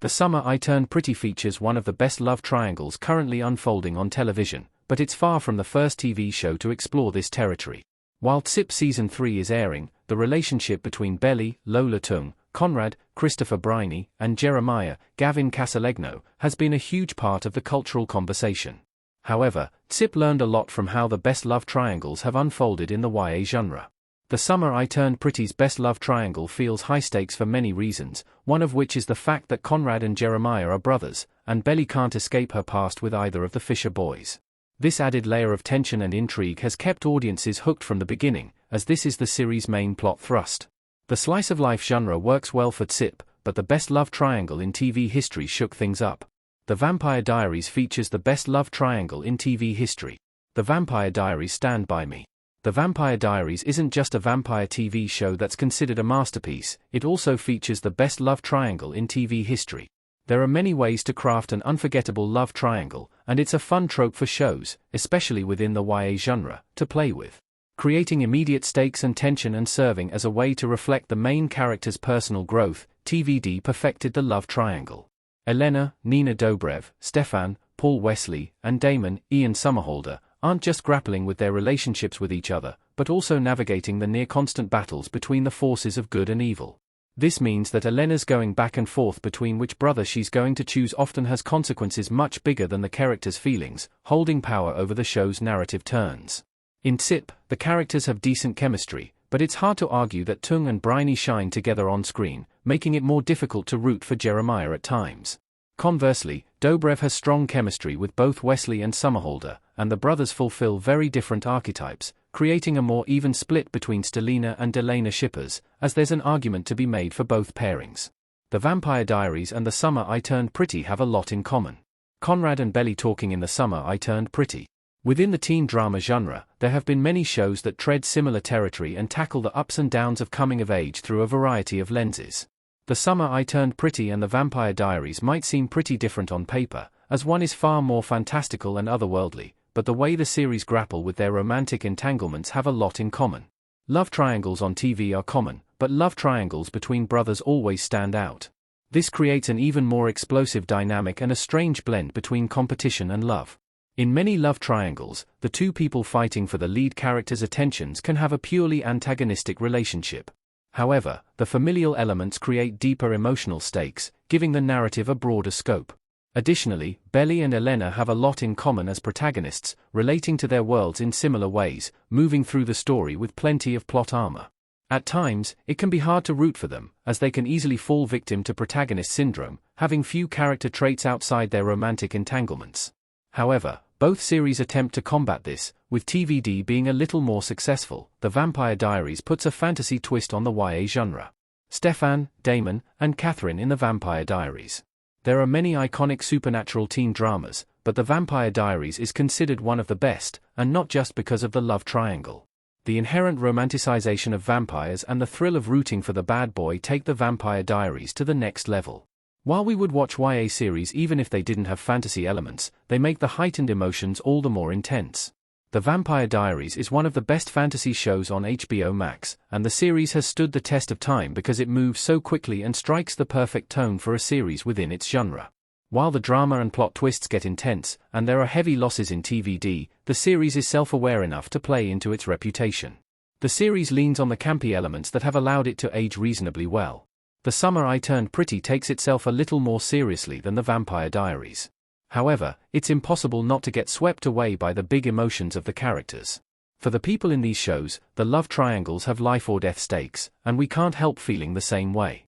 The Summer I Turned Pretty features one of the best love triangles currently unfolding on television, but it's far from the first TV show to explore this territory. While TSIP Season 3 is airing, the relationship between Belly, Lola Tung, Conrad, Christopher Briney, and Jeremiah, Gavin Casalegno, has been a huge part of the cultural conversation. However, TSIP learned a lot from how the best love triangles have unfolded in the YA genre. The Summer I Turned Pretty's best love triangle feels high stakes for many reasons, one of which is the fact that Conrad and Jeremiah are brothers, and Belly can't escape her past with either of the Fisher boys. This added layer of tension and intrigue has kept audiences hooked from the beginning, as this is the series' main plot thrust. The slice-of-life genre works well for TSIP, but the best love triangle in TV history shook things up. The Vampire Diaries features the best love triangle in TV history. The Vampire Diaries Stand By Me. The Vampire Diaries isn't just a vampire TV show that's considered a masterpiece, it also features the best love triangle in TV history. There are many ways to craft an unforgettable love triangle, and it's a fun trope for shows, especially within the YA genre, to play with. Creating immediate stakes and tension and serving as a way to reflect the main character's personal growth, TVD perfected the love triangle. Elena, Nina Dobrev, Stefan, Paul Wesley, and Damon, Ian Somerhalder, aren't just grappling with their relationships with each other, but also navigating the near-constant battles between the forces of good and evil. This means that Elena's going back and forth between which brother she's going to choose often has consequences much bigger than the character's feelings, holding power over the show's narrative turns. In TSIP, the characters have decent chemistry, but it's hard to argue that Tung and Briney shine together on screen, making it more difficult to root for Jeremiah at times. Conversely, Dobrev has strong chemistry with both Wesley and Somerhalder, and the brothers fulfill very different archetypes, creating a more even split between Stelina and Delena shippers, as there's an argument to be made for both pairings. The Vampire Diaries and The Summer I Turned Pretty have a lot in common. Conrad and Belly talking in The Summer I Turned Pretty. Within the teen drama genre, there have been many shows that tread similar territory and tackle the ups and downs of coming of age through a variety of lenses. The Summer I Turned Pretty and The Vampire Diaries might seem pretty different on paper, as one is far more fantastical and otherworldly, but the way the series grapple with their romantic entanglements have a lot in common. Love triangles on TV are common, but love triangles between brothers always stand out. This creates an even more explosive dynamic and a strange blend between competition and love. In many love triangles, the two people fighting for the lead character's attentions can have a purely antagonistic relationship. However, the familial elements create deeper emotional stakes, giving the narrative a broader scope. Additionally, Belly and Elena have a lot in common as protagonists, relating to their worlds in similar ways, moving through the story with plenty of plot armor. At times, it can be hard to root for them, as they can easily fall victim to protagonist syndrome, having few character traits outside their romantic entanglements. However, both series attempt to combat this, with TVD being a little more successful. The Vampire Diaries puts a fantasy twist on the YA genre. Stefan, Damon, and Catherine in The Vampire Diaries. There are many iconic supernatural teen dramas, but The Vampire Diaries is considered one of the best, and not just because of the love triangle. The inherent romanticization of vampires and the thrill of rooting for the bad boy take The Vampire Diaries to the next level. While we would watch YA series even if they didn't have fantasy elements, they make the heightened emotions all the more intense. The Vampire Diaries is one of the best fantasy shows on HBO Max, and the series has stood the test of time because it moves so quickly and strikes the perfect tone for a series within its genre. While the drama and plot twists get intense, and there are heavy losses in TVD, the series is self-aware enough to play into its reputation. The series leans on the campy elements that have allowed it to age reasonably well. The Summer I Turned Pretty takes itself a little more seriously than The Vampire Diaries. However, it's impossible not to get swept away by the big emotions of the characters. For the people in these shows, the love triangles have life or death stakes, and we can't help feeling the same way.